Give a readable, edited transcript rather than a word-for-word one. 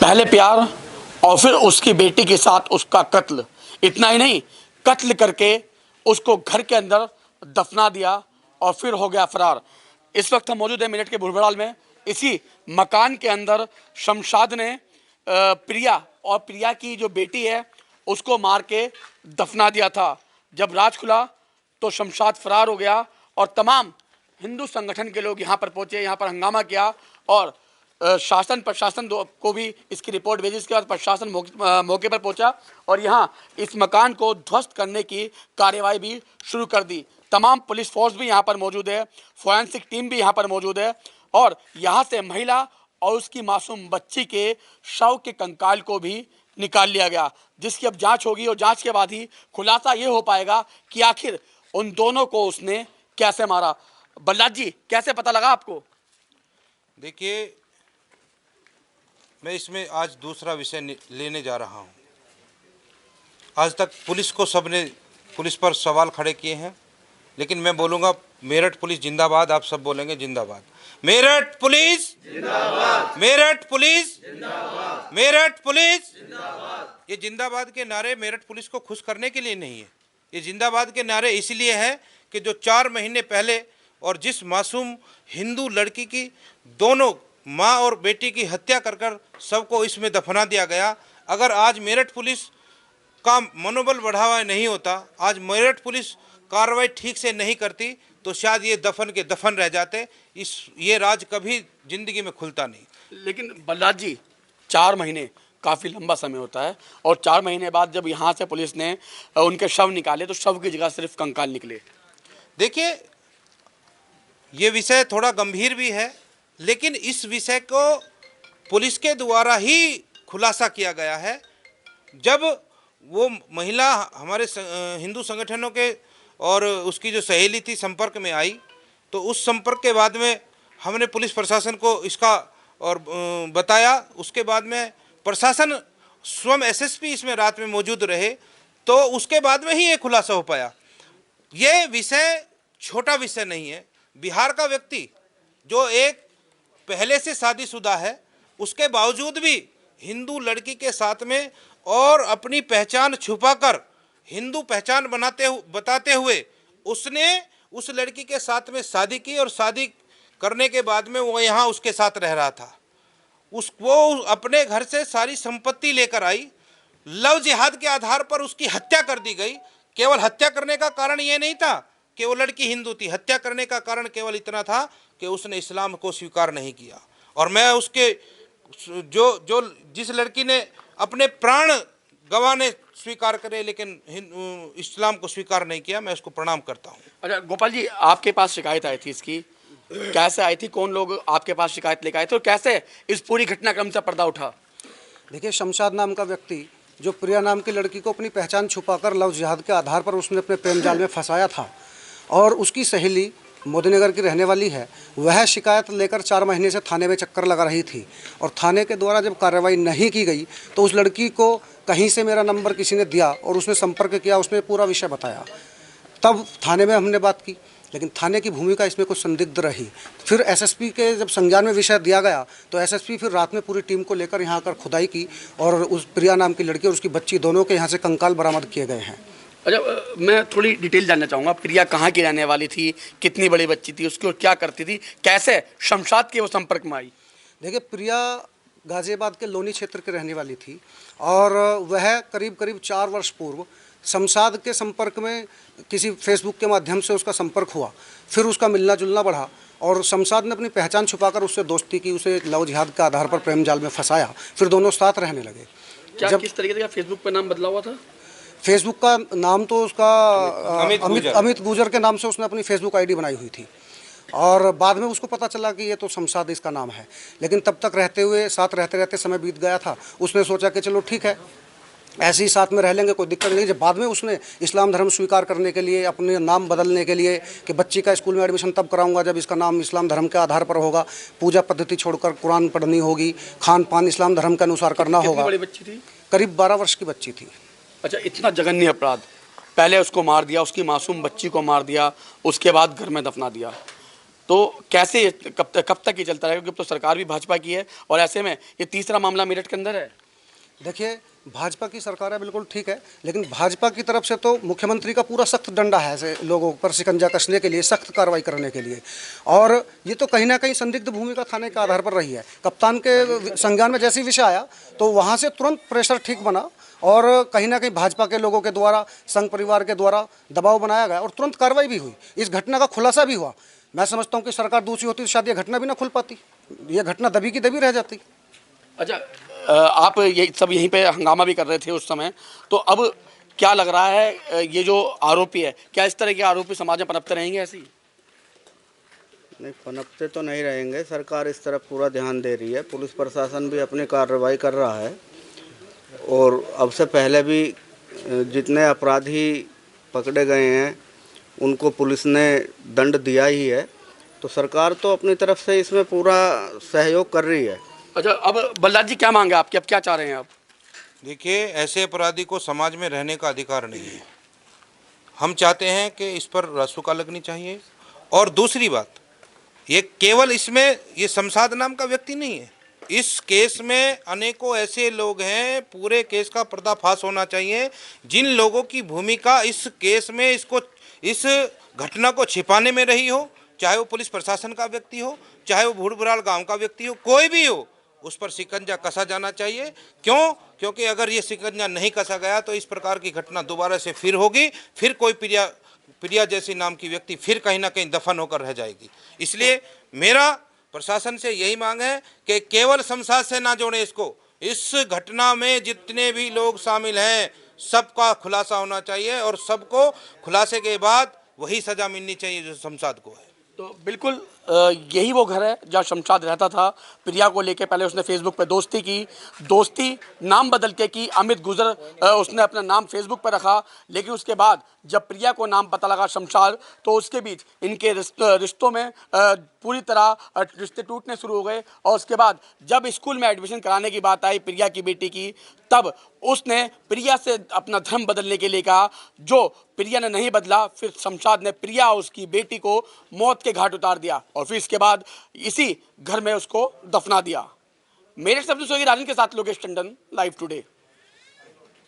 पहले प्यार और फिर उसकी बेटी के साथ उसका कत्ल। इतना ही नहीं, कत्ल करके उसको घर के अंदर दफना दिया और फिर हो गया फरार। इस वक्त हम मौजूद हैं मेरठ के बुढ़बड़ाल में। इसी मकान के अंदर शमशाद ने प्रिया और प्रिया की जो बेटी है उसको मार के दफना दिया था। जब राज खुला तो शमशाद फरार हो गया और तमाम हिंदू संगठन के लोग यहाँ पर पहुँचे, यहाँ पर हंगामा किया और शासन प्रशासन को भी इसकी रिपोर्ट भेजी। इसके बाद प्रशासन मौके पर पहुंचा और यहाँ इस मकान को ध्वस्त करने की कार्रवाई भी शुरू कर दी। तमाम पुलिस फोर्स भी यहाँ पर मौजूद है, फोरेंसिक टीम भी यहाँ पर मौजूद है और यहाँ से महिला और उसकी मासूम बच्ची के शव के कंकाल को भी निकाल लिया गया, जिसकी अब जांच होगी और जांच के बाद ही खुलासा ये हो पाएगा कि आखिर उन दोनों को उसने कैसे मारा। बल्लाद जी, कैसे पता लगा आपको? देखिए, मैं इसमें आज दूसरा विषय लेने जा रहा हूं। आज तक पुलिस को सबने पुलिस पर सवाल खड़े किए हैं, लेकिन मैं बोलूँगा मेरठ पुलिस जिंदाबाद। आप सब बोलेंगे जिंदाबाद। मेरठ पुलिस जिंदाबाद, मेरठ पुलिस जिंदाबाद, मेरठ पुलिस जिंदाबाद। ये जिंदाबाद के नारे मेरठ पुलिस को खुश करने के लिए नहीं है, ये जिंदाबाद के नारे इसलिए हैं कि जो 4 महीने पहले और जिस मासूम हिंदू लड़की की दोनों माँ और बेटी की हत्या कर सबको इसमें दफना दिया गया, अगर आज मेरठ पुलिस का मनोबल बढ़ावा नहीं होता, आज मेरठ पुलिस कार्रवाई ठीक से नहीं करती, तो शायद ये दफन के दफन रह जाते। ये राज कभी जिंदगी में खुलता नहीं। लेकिन बल्लाद जी, 4 महीने काफ़ी लंबा समय होता है और 4 महीने बाद जब यहाँ से पुलिस ने उनके शव निकाले तो शव की जगह सिर्फ कंकाल निकले। देखिए, ये विषय थोड़ा गंभीर भी है, लेकिन इस विषय को पुलिस के द्वारा ही खुलासा किया गया है। जब वो महिला हमारे हिंदू संगठनों के और उसकी जो सहेली थी संपर्क में आई, तो उस संपर्क के बाद में हमने पुलिस प्रशासन को इसका और बताया। उसके बाद में प्रशासन स्वयं एसएसपी इसमें रात में मौजूद रहे, तो उसके बाद में ही ये खुलासा हो पाया। ये विषय छोटा विषय नहीं है। बिहार का व्यक्ति जो एक पहले से शादीशुदा है, उसके बावजूद भी हिंदू लड़की के साथ में और अपनी पहचान छुपाकर हिंदू पहचान बताते हुए उसने उस लड़की के साथ में शादी की और शादी करने के बाद में वो यहाँ उसके साथ रह रहा था। वो अपने घर से सारी संपत्ति लेकर आई। लव जिहाद के आधार पर उसकी हत्या कर दी गई। केवल हत्या करने का कारण ये नहीं था कि वो लड़की हिंदू थी, हत्या करने का कारण केवल इतना था कि उसने इस्लाम को स्वीकार नहीं किया। और मैं उसके जिस लड़की ने अपने प्राण गंवाने स्वीकार करे लेकिन इस्लाम को स्वीकार नहीं किया, मैं उसको प्रणाम करता हूँ। अच्छा गोपाल जी, आपके पास शिकायत आई थी इसकी, कैसे आई थी, कौन लोग आपके पास शिकायत लेकर आए थे और कैसे इस पूरी घटनाक्रम से पर्दा उठा? देखिए, शमशाद नाम का व्यक्ति जो प्रिया नाम की लड़की को अपनी पहचान छुपाकर लव जिहाद के आधार पर उसने अपने प्रेम जाल में फंसाया था और उसकी सहेली मोदीनगर की रहने वाली है, वह शिकायत लेकर 4 महीने से थाने में चक्कर लगा रही थी और थाने के द्वारा जब कार्रवाई नहीं की गई तो उस लड़की को कहीं से मेरा नंबर किसी ने दिया और उसने संपर्क किया, उसने पूरा विषय बताया। तब थाने में हमने बात की, लेकिन थाने की भूमिका इसमें कुछ संदिग्ध रही। फिर एसएसपी के जब संज्ञान में विषय दिया गया तो एसएसपी फिर रात में पूरी टीम को लेकर यहाँ आकर खुदाई की और उस प्रिया नाम की लड़की और उसकी बच्ची दोनों के यहाँ से कंकाल बरामद किए गए हैं। अच्छा, मैं थोड़ी डिटेल जानना चाहूँगा। प्रिया कहाँ की रहने वाली थी, कितनी बड़ी बच्ची थी उसकी और क्या करती थी, कैसे शमशाद के वो संपर्क में आई? देखिए, प्रिया गाज़ियाबाद के लोनी क्षेत्र की रहने वाली थी और वह करीब 4 वर्ष पूर्व शमशाद के संपर्क में किसी फेसबुक के माध्यम से उसका संपर्क हुआ। फिर उसका मिलना जुलना बढ़ा और शमशाद ने अपनी पहचान छुपाकर उससे दोस्ती की, उसे लव जिहाद के आधार पर प्रेम जाल में फंसाया। फिर दोनों साथ रहने लगे। क्या किस तरीके से फेसबुक पर नाम बदला हुआ था? फेसबुक का नाम तो उसका अमित गुजर के नाम से उसने अपनी फेसबुक आईडी बनाई हुई थी और बाद में उसको पता चला कि ये तो शमशाद इसका नाम है। लेकिन तब तक साथ रहते समय बीत गया था। उसने सोचा कि चलो ठीक है, ऐसे ही साथ में रह लेंगे, कोई दिक्कत नहीं। जब बाद में उसने इस्लाम धर्म स्वीकार करने के लिए, अपने नाम बदलने के लिए कि बच्ची का स्कूल में एडमिशन तब कराऊंगा जब इसका नाम इस्लाम धर्म के आधार पर होगा, पूजा पद्धति छोड़कर कुरान पढ़नी होगी, खान पान इस्लाम धर्म के अनुसार करना होगा। बड़ी बच्ची थी? करीब 12 वर्ष की बच्ची थी। अच्छा, इतना जघन्य अपराध, पहले उसको मार दिया, उसकी मासूम बच्ची को मार दिया, उसके बाद घर में दफना दिया। तो कैसे कब तक ये चलता रहेगा, क्योंकि तो सरकार भी भाजपा की है और ऐसे में ये तीसरा मामला मेरठ के अंदर है। देखिए, भाजपा की सरकार है, बिल्कुल ठीक है, लेकिन भाजपा की तरफ से तो मुख्यमंत्री का पूरा सख्त डंडा है ऐसे लोगों पर शिकंजा कसने के लिए, सख्त कार्रवाई करने के लिए। और ये तो कहीं ना कहीं संदिग्ध भूमिका थाने के आधार पर रही है। कप्तान के संज्ञान में जैसे ही विषय आया तो वहाँ से तुरंत प्रेशर ठीक बना और कहीं ना कहीं भाजपा के लोगों के द्वारा, संघ परिवार के द्वारा दबाव बनाया गया और तुरंत कार्रवाई भी हुई। इस घटना का खुलासा भी हुआ। मैं समझता हूँ कि सरकार दूसरी होती तो शायद ये घटना भी ना खुल पाती, ये घटना दबी की दबी रह जाती। अच्छा, आप ये सब यहीं पे हंगामा भी कर रहे थे उस समय, तो अब क्या लग रहा है, ये जो आरोपी है, क्या इस तरह के आरोपी समाज में पनपते रहेंगे ऐसे ही? नहीं, पनपते तो नहीं रहेंगे। सरकार इस तरफ पूरा ध्यान दे रही है, पुलिस प्रशासन भी अपनी कार्रवाई कर रहा है और अब से पहले भी जितने अपराधी पकड़े गए हैं उनको पुलिस ने दंड दिया ही है। तो सरकार तो अपनी तरफ से इसमें पूरा सहयोग कर रही है। अच्छा, अब बल्लाद जी क्या मांगे आपकी, अब क्या चाह रहे हैं आप? देखिए, ऐसे अपराधी को समाज में रहने का अधिकार नहीं है। हम चाहते हैं कि इस पर रासुका लगनी चाहिए। और दूसरी बात, ये केवल इसमें ये शमशाद नाम का व्यक्ति नहीं है, इस केस में अनेकों ऐसे लोग हैं। पूरे केस का पर्दाफाश होना चाहिए। जिन लोगों की भूमिका इस केस में इस घटना को छिपाने में रही हो, चाहे वो पुलिस प्रशासन का व्यक्ति हो, चाहे वो भूड़बुराल गांव का व्यक्ति हो, कोई भी हो, उस पर शिकंजा कसा जाना चाहिए। क्यों? क्योंकि अगर ये शिकंजा नहीं कसा गया तो इस प्रकार की घटना दोबारा से फिर होगी, फिर कोई प्रिया जैसी नाम की व्यक्ति फिर कहीं ना कहीं दफन होकर रह जाएगी। इसलिए मेरा प्रशासन से यही मांग है कि केवल शमशाद से ना जोड़े इसको। इस घटना में जितने भी लोग शामिल हैं सबका खुलासा होना चाहिए और सबको खुलासे के बाद वही सजा मिलनी चाहिए जो शमशाद को है। तो बिल्कुल यही वो घर है जहाँ शमशाद रहता था। प्रिया को लेके पहले उसने फेसबुक पे दोस्ती की, दोस्ती नाम बदल के की, अमित गुजर उसने अपना नाम फेसबुक पर रखा। लेकिन उसके बाद जब प्रिया को नाम पता लगा शमशाद, तो उसके बीच इनके रिश्तों में पूरी तरह रिश्ते टूटने शुरू हो गए। और उसके बाद जब स्कूल में एडमिशन कराने की बात आई प्रिया की बेटी की, तब उसने प्रिया से अपना धर्म बदलने के लिए कहा, जो प्रिया ने नहीं बदला। फिर शमशाद ने प्रिया और उसकी बेटी को मौत के घाट उतार दिया और फिर इसके बाद इसी घर में उसको दफना दिया। मेरे शब्द सोगी राजन के साथ लोकेश टंडन, लाइव टुडे।